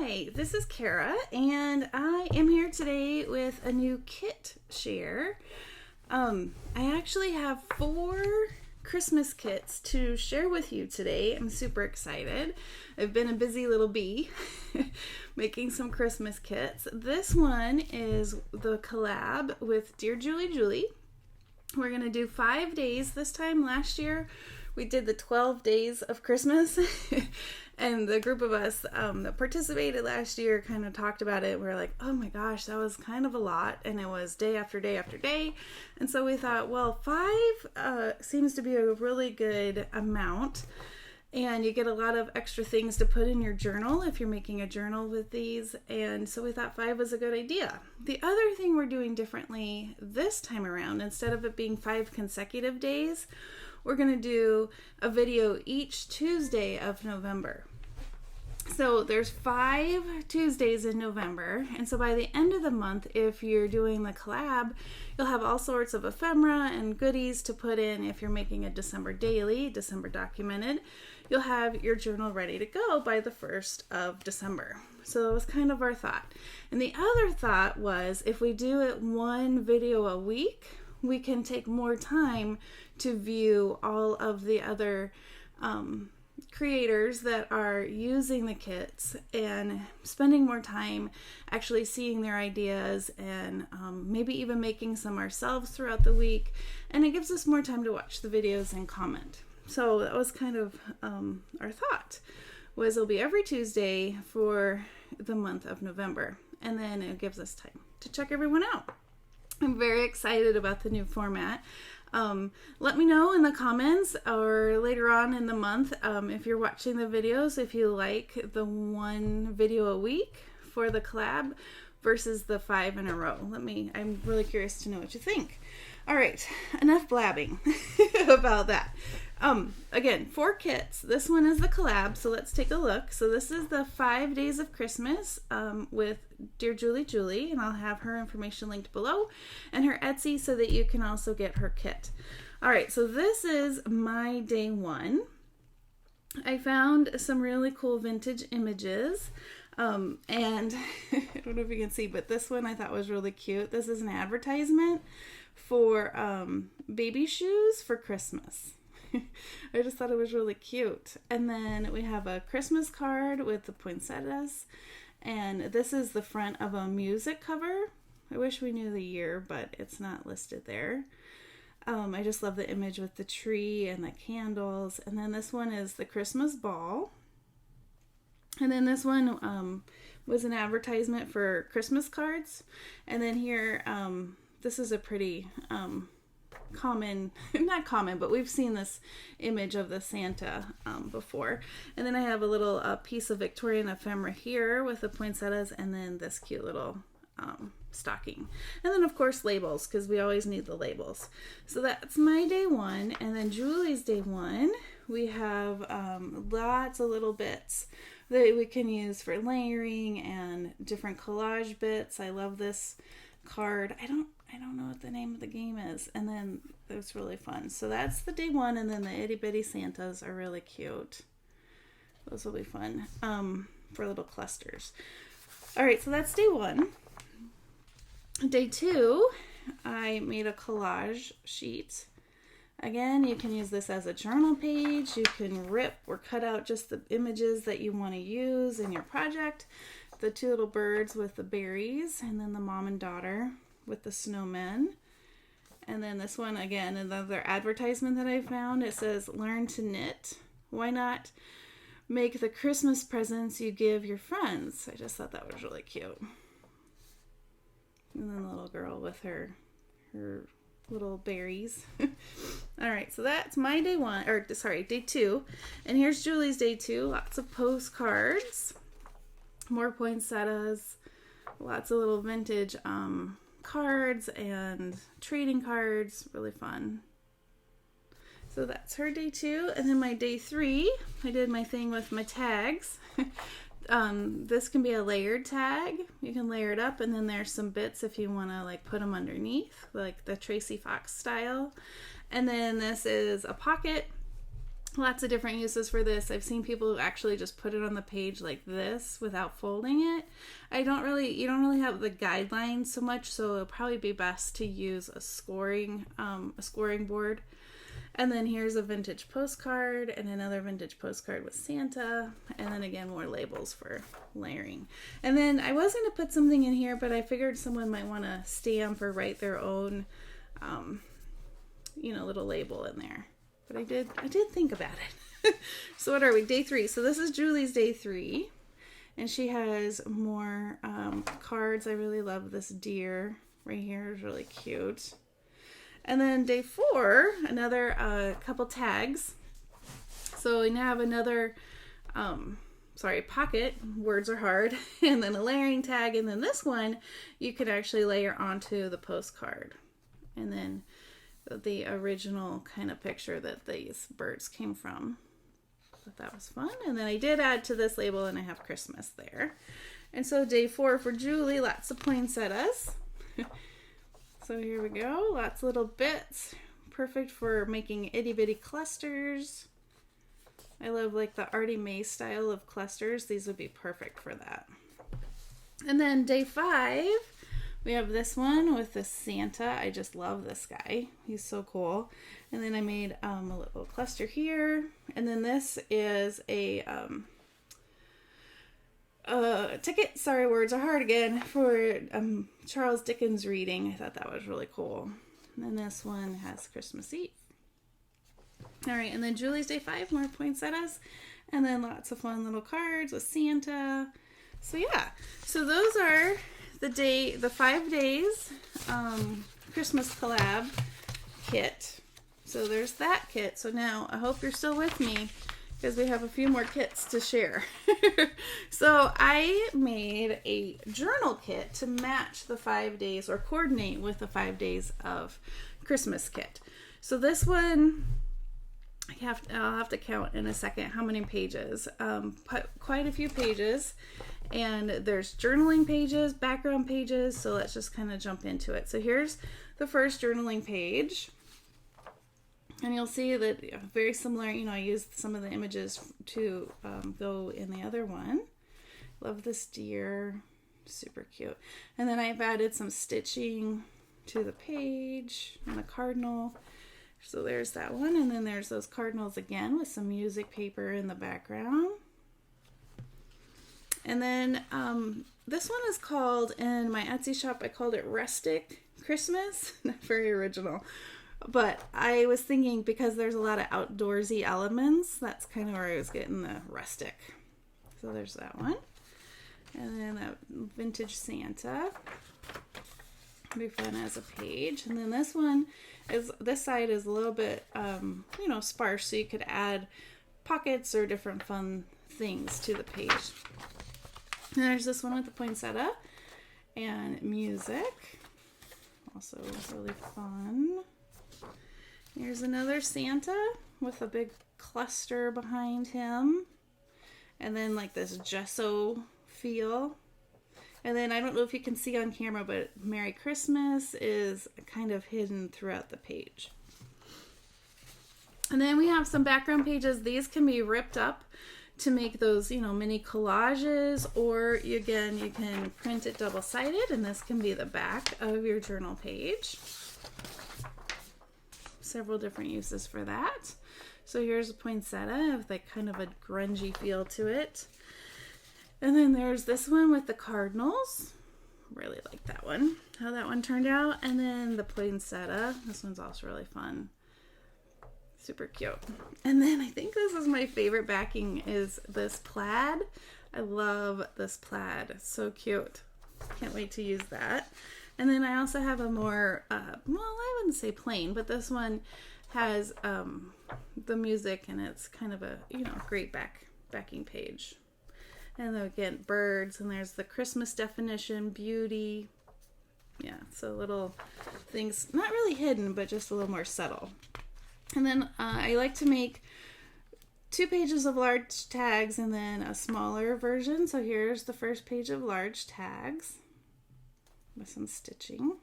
Hi, this is Cara, and I am here today with a new kit share. I actually have 4 Christmas kits to share with you today. I'm super excited. I've been a busy little bee making some Christmas kits. This one is the collab with Dear Julie. We're going to do 5 days this time. Last year we did the 12 days of Christmas. And the group of us that participated last year kind of talked about it. We were like, oh my gosh, that was kind of a lot. And it was day after day after day. And so we thought, well, 5 seems to be a really good amount. And you get a lot of extra things to put in your journal if you're making a journal with these. And so we thought 5 was a good idea. The other thing we're doing differently this time around, instead of it being 5 consecutive days, we're going to do a video each Tuesday of November. So there's 5 Tuesdays in November. And so by the end of the month, if you're doing the collab, you'll have all sorts of ephemera and goodies to put in. If you're making a December daily, December documented, you'll have your journal ready to go by the 1st of December. So that was kind of our thought. And the other thought was, if we do it 1 video a week, we can take more time to view all of the other creators that are using the kits and spending more time actually seeing their ideas and maybe even making some ourselves throughout the week. And it gives us more time to watch the videos and comment. So that was kind of our thought, was it'll be every Tuesday for the month of November. And then it gives us time to check everyone out. I'm very excited about the new format. Let me know in the comments or later on in the month if you're watching the videos, if you like the 1 video a week for the collab versus the 5 in a row. I'm really curious to know what you think. All right, enough blabbing about that. Again, 4 kits. This one is the collab, so let's take a look. So this is the 5 days of Christmas with Dear Julie, and I'll have her information linked below, and her Etsy so that you can also get her kit. All right, so this is my day 1. I found some really cool vintage images, and I don't know if you can see, but this one I thought was really cute. This is an advertisement for baby shoes for Christmas. I just thought it was really cute. And then we have a Christmas card with the poinsettias. And this is the front of a music cover. I wish we knew the year, but it's not listed there. I just love the image with the tree and the candles. And then this one is the Christmas ball. And then this one was an advertisement for Christmas cards. And then here, this is a pretty not common, but we've seen this image of the Santa before. And then I have a little piece of Victorian ephemera here with the poinsettias, and then this cute little stocking. And then of course labels, because we always need the labels. So that's my day 1. And then Julie's day 1, we have lots of little bits that we can use for layering and different collage bits. I love this card. I don't know what the name of the game is. And then it was really fun. So that's the day 1. And then the itty bitty Santas are really cute. Those will be fun for little clusters. All right, so that's day 1. Day 2, I made a collage sheet. Again, you can use this as a journal page. You can rip or cut out just the images that you want to use in your project. The 2 little birds with the berries, and then the mom and daughter with the snowmen. And then this one, again, another advertisement that I found. It says, learn to knit. Why not make the Christmas presents you give your friends? I just thought that was really cute. And then the little girl with her little berries. All right, so that's my day 1, or sorry, day 2. And here's Julie's day 2. Lots of postcards, more poinsettias, lots of little vintage cards and trading cards. Really fun. So that's her day 2. And then my day 3, I did my thing with my tags. This can be a layered tag. You can layer it up, and then there's some bits if you want to like put them underneath, like the Tracy Fox style. And then this is a pocket Lots of different uses for this. I've seen people who actually just put it on the page like this without folding it. You don't really have the guidelines so much, so it'll probably be best to use a scoring board. And then here's a vintage postcard and another vintage postcard with Santa, and then again more labels for layering. And then I was going to put something in here, but I figured someone might want to stamp or write their own little label in there. But I did think about it. So what are we? Day 3. So this is Julie's day 3. And she has more cards. I really love this deer right here. It's really cute. And then day 4, another couple tags. So we now have another, pocket. Words are hard. And then a layering tag. And then this one, you could actually layer onto the postcard. And then the original kind of picture that these birds came from. Thought that was fun. And then I did add to this label, and I have Christmas there. And so day 4 for Julie, lots of poinsettias. So here we go, lots of little bits. Perfect for making itty bitty clusters. I love like the Artie Mae style of clusters. These would be perfect for that. And then day 5, we have this one with the Santa. I just love this guy. He's so cool. And then I made a little cluster here. And then this is a ticket, sorry, words are hard again, for Charles Dickens reading. I thought that was really cool. And then this one has Christmas Eve. All right, and then Julie's day 5, more poinsettias. And then lots of fun little cards with Santa. So yeah, so those are the 5 days Christmas collab kit. So there's that kit. So now I hope you're still with me, because we have a few more kits to share. So I made a journal kit to match the 5 days, or coordinate with the 5 days of Christmas kit. So this one, I'll have to count in a second how many pages. Quite a few pages. And there's journaling pages, background pages, so let's just kind of jump into it. So here's the first journaling page. And you'll see that very similar, I used some of the images to go in the other one. Love this deer, super cute. And then I've added some stitching to the page and the cardinal. So there's that one, and then there's those cardinals again with some music paper in the background. And then this one is called, in my Etsy shop, I called it Rustic Christmas. Not very original. But I was thinking, because there's a lot of outdoorsy elements, that's kind of where I was getting the rustic. So there's that one. And then that vintage Santa. Be fun as a page. And then this one is, this side is a little bit, sparse, so you could add pockets or different fun things to the page. And there's this one with the poinsettia and music. Also really fun. Here's another Santa with a big cluster behind him. And then like this gesso feel. And then I don't know if you can see on camera, but Merry Christmas is kind of hidden throughout the page. And then we have some background pages. These can be ripped up to make those, mini collages, or again, you can print it double-sided, and this can be the back of your journal page. Several different uses for that. So here's a poinsettia with like kind of a grungy feel to it. And then there's this one with the cardinals. Really like that one, how that one turned out. And then the poinsettia. This one's also really fun. Super cute. And then I think this is my favorite backing, is this plaid. I love this plaid. It's so cute. Can't wait to use that. And then I also have a more, I wouldn't say plain, but this one has the music, and it's kind of a, great backing page. And then again, birds, and there's the Christmas definition, beauty. Yeah, so little things, not really hidden, but just a little more subtle. And then I like to make 2 pages of large tags and then a smaller version. So here's the first page of large tags with some stitching,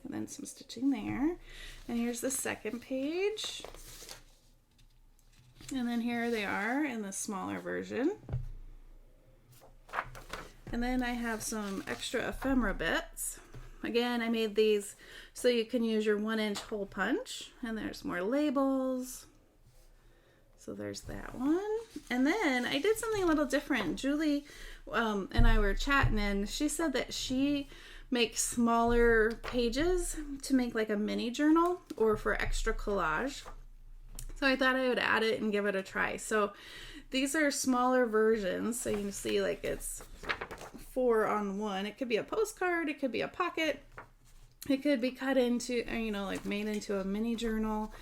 and then some stitching there. And here's the second page. And then here they are in the smaller version. And then I have some extra ephemera bits. Again, I made these so you can use your 1-inch hole punch. And there's more labels. So there's that one. And then I did something a little different. Julie and I were chatting, and she said that she makes smaller pages to make like a mini journal or for extra collage. So I thought I would add it and give it a try. So these are smaller versions. So you can see like it's 4 on 1. It could be a postcard. It could be a pocket. It could be cut into, you know, like made into a mini journal.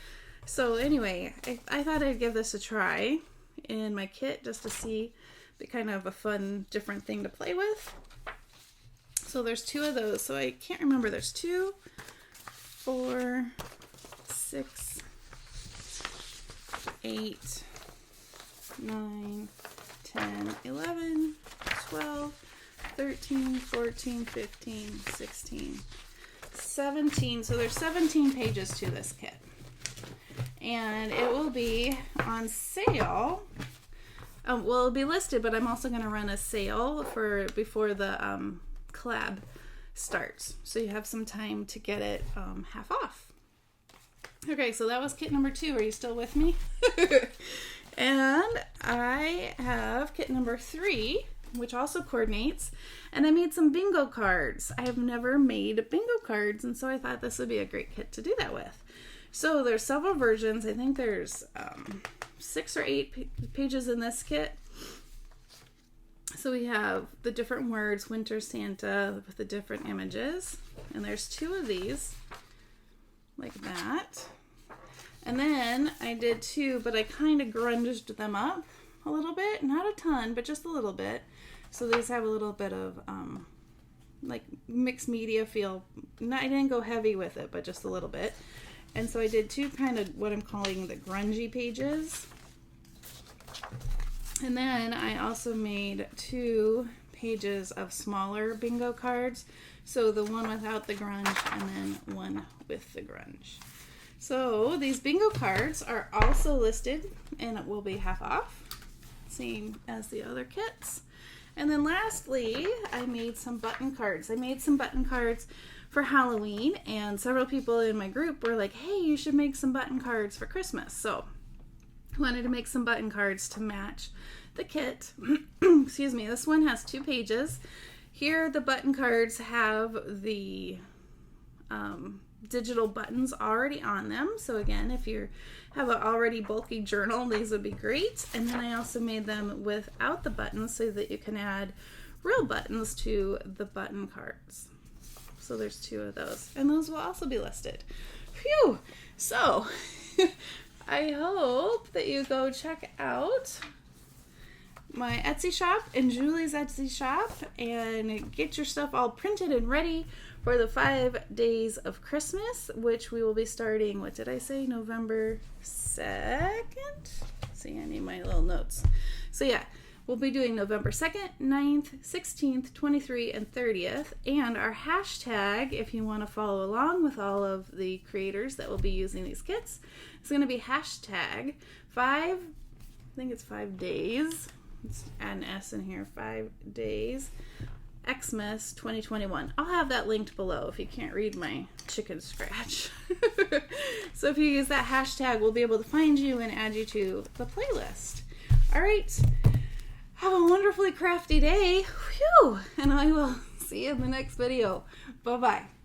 So anyway, I thought I'd give this a try in my kit just to see the kind of a fun, different thing to play with. So there's 2 of those. So I can't remember. There's 2, 4, 6, 8, 9, 10, 11, 12, 13, 14, 15, 16, 17. So there's 17 pages to this kit. And it will be on sale. Well, it'll be listed, but I'm also going to run a sale for before the collab starts. So you have some time to get it half off. Okay, so that was kit number 2. Are you still with me? And I have kit number 3, which also coordinates. And I made some bingo cards. I have never made bingo cards, and so I thought this would be a great kit to do that with. So there's several versions. I think there's 6 or 8 pages in this kit. So we have the different words, Winter Santa, with the different images. And there's 2 of these, like that. And then I did 2, but I kind of grunged them up a little bit. Not a ton, but just a little bit. So these have a little bit of like mixed media feel. I didn't go heavy with it, but just a little bit. And so I did 2 kind of what I'm calling the grungy pages. And then I also made 2 pages of smaller bingo cards. So the one without the grunge and then one with the grunge. So these bingo cards are also listed and it will be half off, same as the other kits. And then lastly, I made some button cards. I made some button cards for Halloween, and several people in my group were like, hey, you should make some button cards for Christmas. So I wanted to make some button cards to match the kit. Excuse me. This one has 2 pages. Here the button cards have the digital buttons already on them. So again, if you have an already bulky journal, these would be great. And then I also made them without the buttons so that you can add real buttons to the button cards. So there's 2 of those, and those will also be listed. Phew! So I hope that you go check out my Etsy shop and Julie's Etsy shop and get your stuff all printed and ready for the 5 days of Christmas, which we will be starting, what did I say, November 2nd? See, I need my little notes. So yeah, we'll be doing November 2nd, 9th, 16th, 23, and 30th. And our hashtag, if you want to follow along with all of the creators that will be using these kits, it's going to be hashtag 5, I think it's 5 days. Let's add an S in here, 5 days, Xmas 2021. I'll have that linked below if you can't read my chicken scratch. So if you use that hashtag, we'll be able to find you and add you to the playlist. All right. Have a wonderfully crafty day. Whew. And I will see you in the next video. Bye-bye.